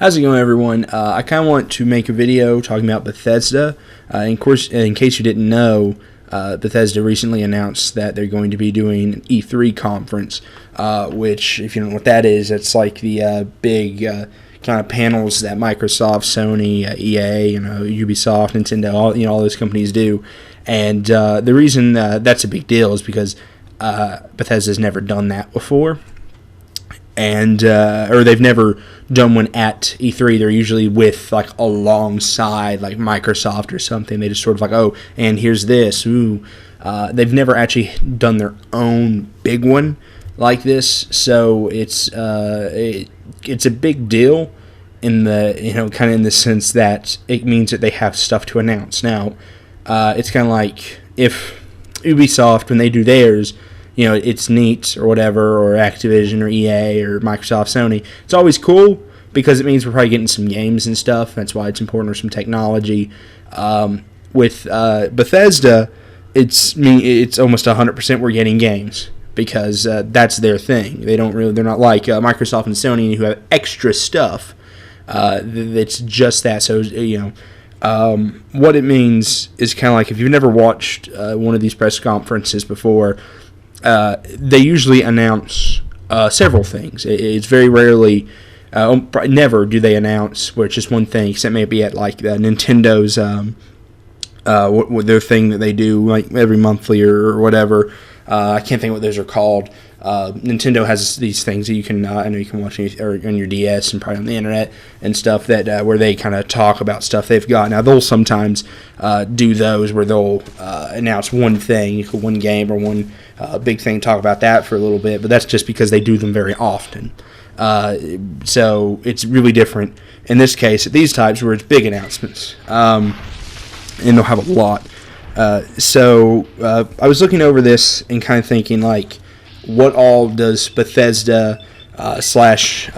How's it going, everyone? I kind of want to make a video talking about Bethesda. In case you didn't know, Bethesda recently announced that they're going to be doing an E3 conference, which, if you don't know what that is, it's like the big kind of panels that Microsoft, Sony, EA, Ubisoft, Nintendo, all those companies do. And the reason that's a big deal is because Bethesda's never done that before. And or they've never done one at E3. They're usually with alongside Microsoft or something. They just sort of oh, and here's this. Ooh, they've never actually done their own big one like this. So it's a big deal in the kind of in the sense that it means that they have stuff to announce. Now, it's kind of like if Ubisoft, when they do theirs, it's neat or whatever, or Activision or EA or Microsoft, Sony. It's always cool because it means we're probably getting some games and stuff. That's why it's important, or some technology. With Bethesda, it's almost 100% we're getting games because that's their thing. They're not like Microsoft and Sony who have extra stuff. It's just that. So what it means is kind of like if you've never watched one of these press conferences before. They usually announce several things. It's very rarely, never do they announce where it's just one thing, except maybe at Nintendo's their thing that they do every monthly or whatever. I can't think what those are called. Nintendo has these things that you can I know you can watch on your DS and probably on the internet and stuff that where they kind of talk about stuff they've got. Now they'll sometimes do those where they'll announce one thing, one game or one big thing, talk about that for a little bit, but that's just because they do them very often. So it's really different in this case at these types where it's big announcements, and they'll have a lot. So I was looking over this and kind of thinking what all does Bethesda slash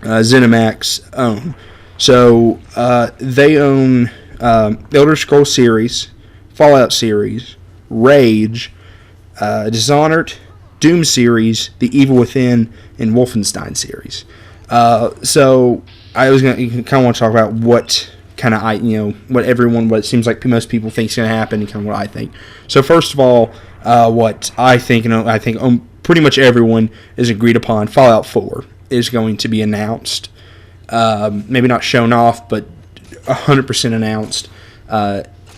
ZeniMax own? So they own Elder Scrolls series, Fallout series, Rage, Dishonored, Doom series, The Evil Within, and Wolfenstein series. So I was going to kind of want to talk about what kind of what it seems like most people think is going to happen, and kind of what I think. So first of all, what I think, and I think pretty much everyone is agreed upon, Fallout 4 is going to be announced. Maybe not shown off, but 100% announced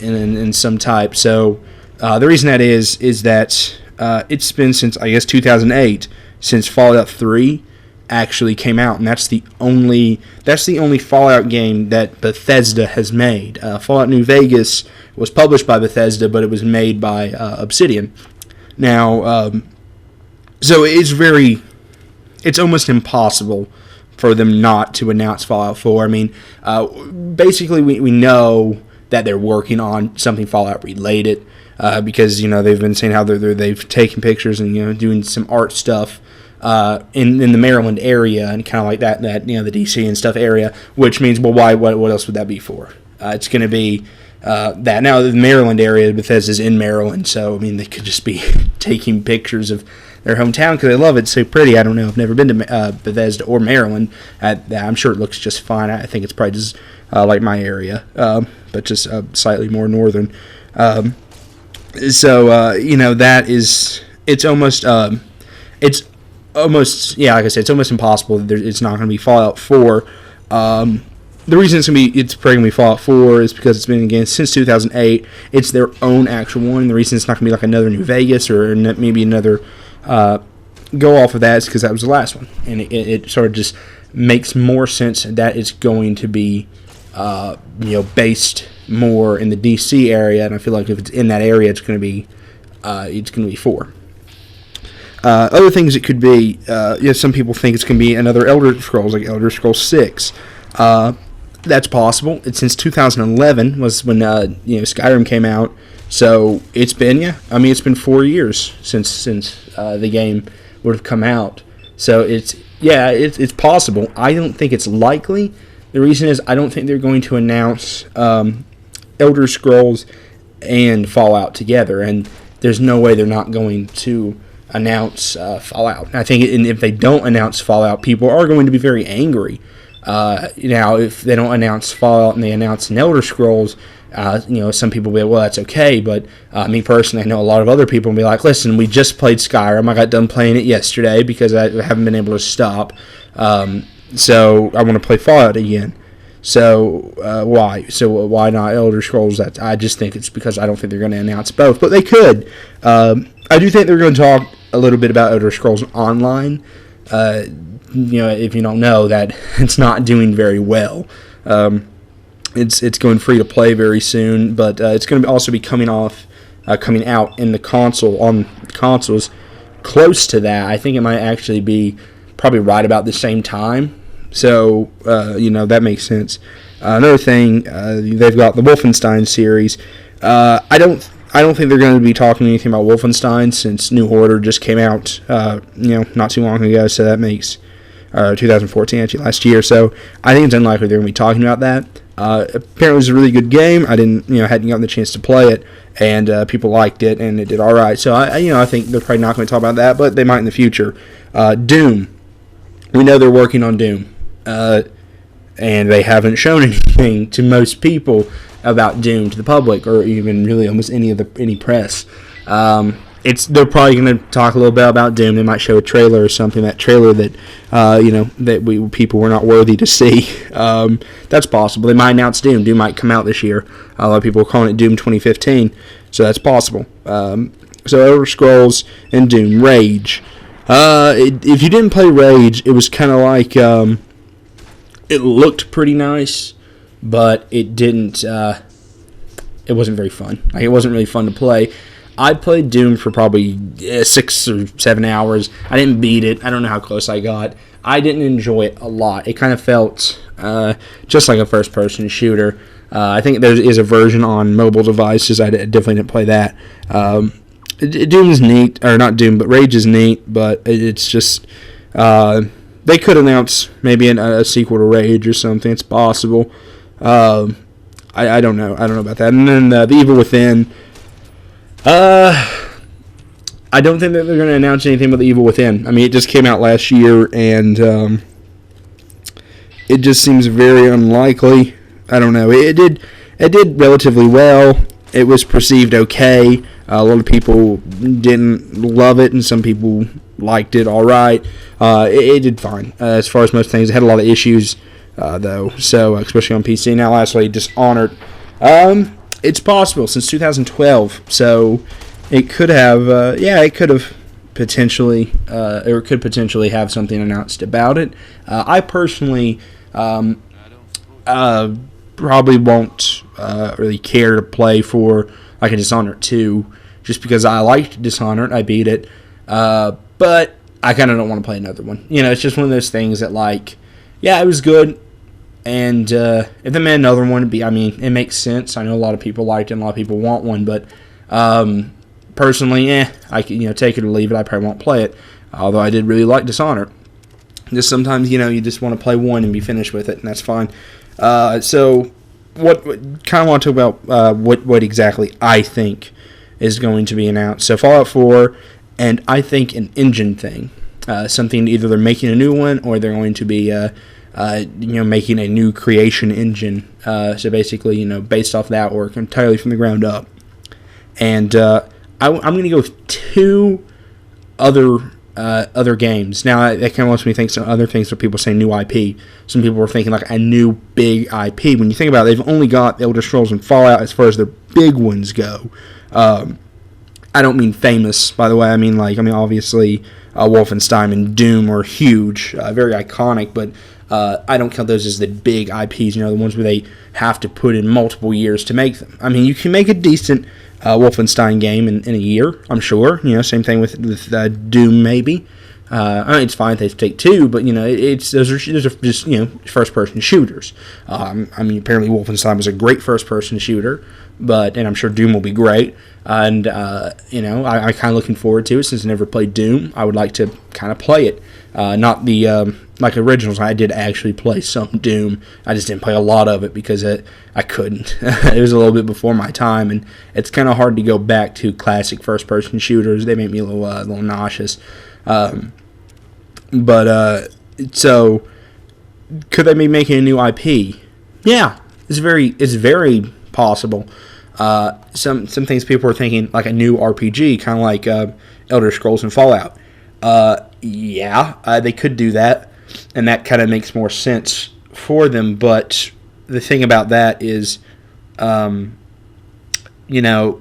in some type. So the reason that is that it's been since, I guess, 2008 since Fallout 3 actually came out, and that's the only Fallout game that Bethesda has made. Fallout New Vegas was published by Bethesda, but it was made by Obsidian. Now, so it's almost impossible for them not to announce Fallout 4. I mean, basically we know that they're working on something Fallout related, because they've been saying how they've taken pictures and doing some art stuff in the Maryland area and kind of like that the DC and stuff area, which means, well, what else would that be for? It's going to be that. Now the Maryland area, Bethesda's in Maryland, so I mean they could just be taking pictures of their hometown because they love it. It's so pretty. I don't know. I've never been to Bethesda or Maryland. I'm sure it looks just fine. I think it's probably just like my area, but just slightly more northern. That is, it's almost like I said, it's almost impossible that it's not going to be Fallout 4. The reason it's probably going to be Fallout 4 is because it's been, again, since 2008. It's their own actual one. The reason it's not going to be like another New Vegas or maybe another go off of that is because that was the last one. And it sort of just makes more sense that it's going to be based more in the DC area. And I feel like if it's in that area, it's going to be 4. Other things it could be, some people think it's going to be another Elder Scrolls, like Elder Scrolls 6. That's possible. It's since 2011 was when Skyrim came out. So it's been 4 years since the game would have come out. So it's possible. I don't think it's likely. The reason is I don't think they're going to announce Elder Scrolls and Fallout together, and there's no way they're not going to announce Fallout. I think if they don't announce Fallout, people are going to be very angry Now, if they don't announce Fallout and they announce an Elder Scrolls, some people will be like, well, that's okay. But me personally, I know a lot of other people will be like, listen, we just played Skyrim. I got done playing it yesterday because I haven't been able to stop. So I want to play Fallout again. So why? So why not Elder Scrolls? I just think it's because I don't think they're going to announce both. But they could. I do think they're going to talk a little bit about Elder Scrolls Online. If you don't know, that it's not doing very well. It's going free to play very soon, but it's going to also be coming out in the console on consoles close to that. I think it might actually be probably right about the same time. So that makes sense. Another thing, they've got the Wolfenstein series. I don't think they're going to be talking anything about Wolfenstein since New Order just came out, not too long ago. So that makes 2014, actually last year. So I think it's unlikely they're going to be talking about that. Apparently, it was a really good game. I hadn't gotten the chance to play it, and people liked it, and it did all right. So I think they're probably not going to talk about that, but they might in the future. Doom, we know they're working on Doom, and they haven't shown anything to most people about Doom to the public, or even really almost any press. They're probably going to talk a little bit about Doom. They might show a trailer or something. That trailer that people were not worthy to see. That's possible. They might announce Doom. Doom might come out this year. A lot of people are calling it Doom 2015, so that's possible. So Elder Scrolls and Doom. Rage. If you didn't play Rage, it was kind of like it looked pretty nice, but it didn't. It wasn't very fun. It wasn't really fun to play. I played Doom for probably 6 or 7 hours. I didn't beat it. I don't know how close I got. I didn't enjoy it a lot. It kind of felt just like a first-person shooter. I think there is a version on mobile devices. I definitely didn't play that. Doom is neat, or not Doom, but Rage is neat. But it's just they could announce maybe a sequel to Rage or something. It's possible. I don't know. I don't know about that. And then The Evil Within. I don't think that they're going to announce anything about The Evil Within. I mean, it just came out last year, and it just seems very unlikely. I don't know. It did relatively well. It was perceived okay. A lot of people didn't love it, and some people liked it all right. It did fine as far as most things. It had a lot of issues, though, so especially on PC. Now, lastly, Dishonored. It's possible since 2012, so it could have, potentially, or could potentially have something announced about it. I personally probably won't really care to play for like a Dishonored 2, just because I liked Dishonored, I beat it, but I kind of don't want to play another one. It's just one of those things that it was good. And if they made another one, it makes sense. I know a lot of people liked it and a lot of people want one, but personally, I can take it or leave it. I probably won't play it, although I did really like Dishonored. Just sometimes, you just want to play one and be finished with it, and that's fine. So, what kind of want to talk about what exactly I think is going to be announced. So, Fallout 4, and I think an engine thing, something either they're making a new one or they're going to be making a new creation engine. So basically, based off that work entirely from the ground up. And I'm going to go with 2 other games. Now, that kind of makes me think some other things where people say new IP. Some people were thinking like a new big IP. When you think about it, they've only got Elder Scrolls and Fallout as far as their big ones go. I don't mean famous, by the way. I mean obviously Wolfenstein and Doom are huge, very iconic, but I don't count those as the big IPs, the ones where they have to put in multiple years to make them. I mean, you can make a decent Wolfenstein game in a year, I'm sure. Same thing with Doom, maybe. It's fine if they take 2, but those are just first-person shooters. Apparently Wolfenstein was a great first-person shooter, and I'm sure Doom will be great. And I kind of looking forward to it since I never played Doom. I would like to kind of play it, not the like originals. I did actually play some Doom. I just didn't play a lot of it because I couldn't. It was a little bit before my time, and it's kind of hard to go back to classic first-person shooters. They make me a little nauseous. So Could they be making a new IP? Yeah, it's very possible. Some things people are thinking, like a new RPG, kind of like Elder Scrolls and Fallout. They could do that, and that kind of makes more sense for them. But the thing about that is, what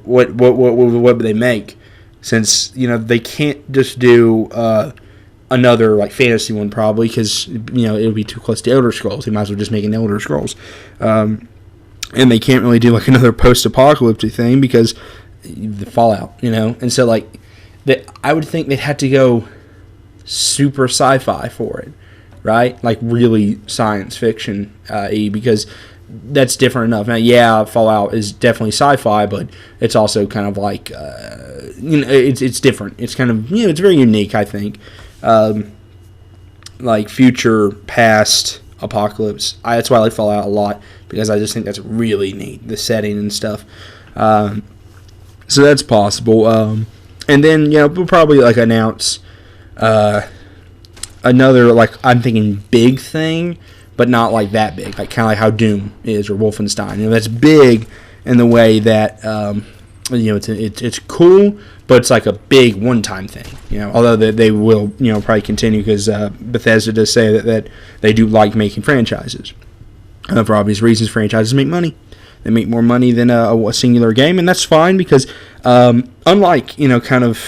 would they make? Since they can't just do another like fantasy one, probably, because it would be too close to Elder Scrolls. They might as well just make an Elder Scrolls. And they can't really do like another post-apocalyptic thing because the Fallout, and so like that, I would think they'd have to go super sci-fi for it, right? Like really science fiction because that's different enough. Now, yeah, Fallout is definitely sci-fi, but it's also kind of like it's different. It's kind of it's very unique, I think. Like future, past, apocalypse. That's why I like Fallout a lot, because I just think that's really neat, the setting and stuff. So that's possible. And then we'll probably like announce another, like, I'm thinking big thing, but not like that big, like kind of like how Doom is or Wolfenstein. That's big in the way that it's cool, but it's like a big one-time thing. Although they will probably continue, because Bethesda does say that they do like making franchises. For obvious reasons, franchises make money. They make more money than a singular game, and that's fine, because unlike kind of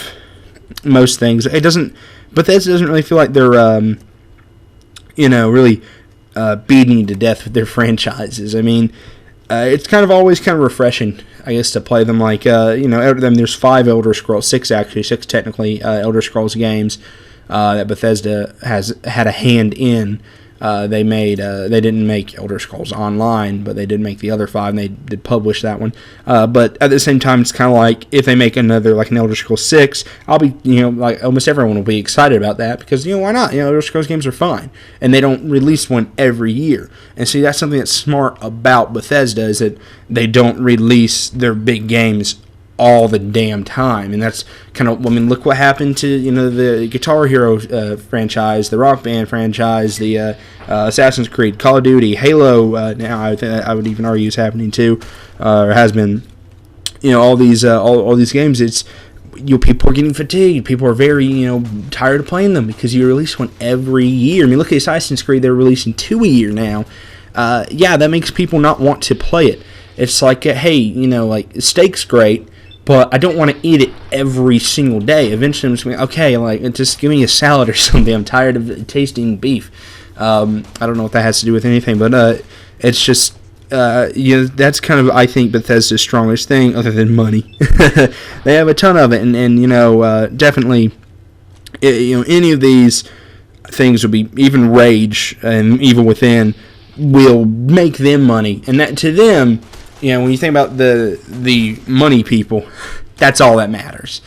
most things, Bethesda doesn't really feel like they're really beating you to death with their franchises. I mean, it's kind of always kind of refreshing, I guess, to play them. Like there's 5 Elder Scrolls, 6 technically Elder Scrolls games that Bethesda has had a hand in. They didn't make Elder Scrolls Online, but they did make the other 5, and they did publish that one. But at the same time, it's kind of like if they make another, like an Elder Scrolls 6, I'll be, like almost everyone will be excited about that, because, why not? Elder Scrolls games are fine, and they don't release one every year. And see, that's something that's smart about Bethesda, is that they don't release their big games all the damn time. And that's kind of, look what happened to the Guitar Hero franchise, the Rock Band franchise, the Assassin's Creed, Call of Duty, Halo. Now I would even argue is happening too, or has been. All these games. It's people are getting fatigued. People are very tired of playing them, because you release one every year. Look at Assassin's Creed; they're releasing 2 a year now. That makes people not want to play it. It's like, hey, like, steak's great, but I don't want to eat it every single day. Eventually, I'm just going, okay, like, just give me a salad or something. I'm tired of tasting beef. I don't know what that has to do with anything, but it's just, that's kind of, I think, Bethesda's strongest thing, other than money. They have a ton of it, and definitely, any of these things will be, even Rage and Evil Within, will make them money, and that to them, when you think about the money people, that's all that matters.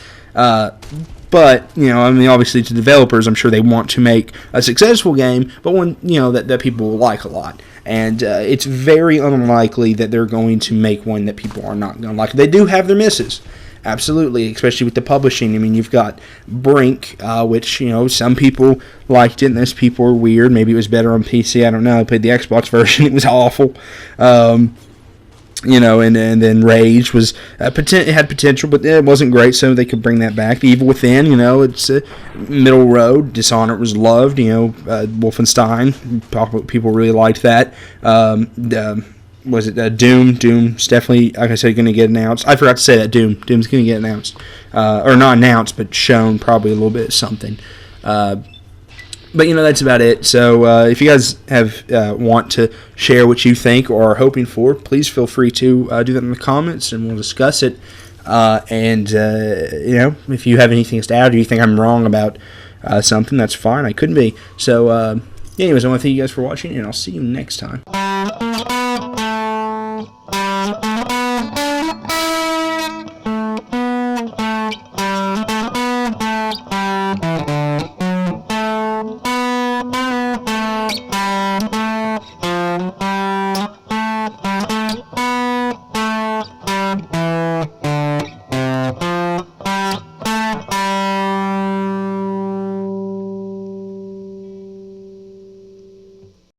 But obviously to developers, I'm sure they want to make a successful game, but one that people will like a lot. And it's very unlikely that they're going to make one that people are not going to like. They do have their misses, absolutely, especially with the publishing. You've got Brink, which some people liked it, and those people are weird. Maybe it was better on PC. I don't know. I played the Xbox version; it was awful. And then Rage was it had potential, but it wasn't great, so they could bring that back. Evil Within, it's a middle road. Dishonored was loved. Wolfenstein, people really liked that. Was it Doom? Doom's definitely, like I said, going to get announced. I forgot to say that Doom's going to get announced, or not announced, but shown probably a little bit of something. But that's about it. So if you guys have want to share what you think or are hoping for, please feel free to do that in the comments, and we'll discuss it. If you have anything to add, or you think I'm wrong about something, that's fine. I couldn't be. So anyways, I want to thank you guys for watching, and I'll see you next time.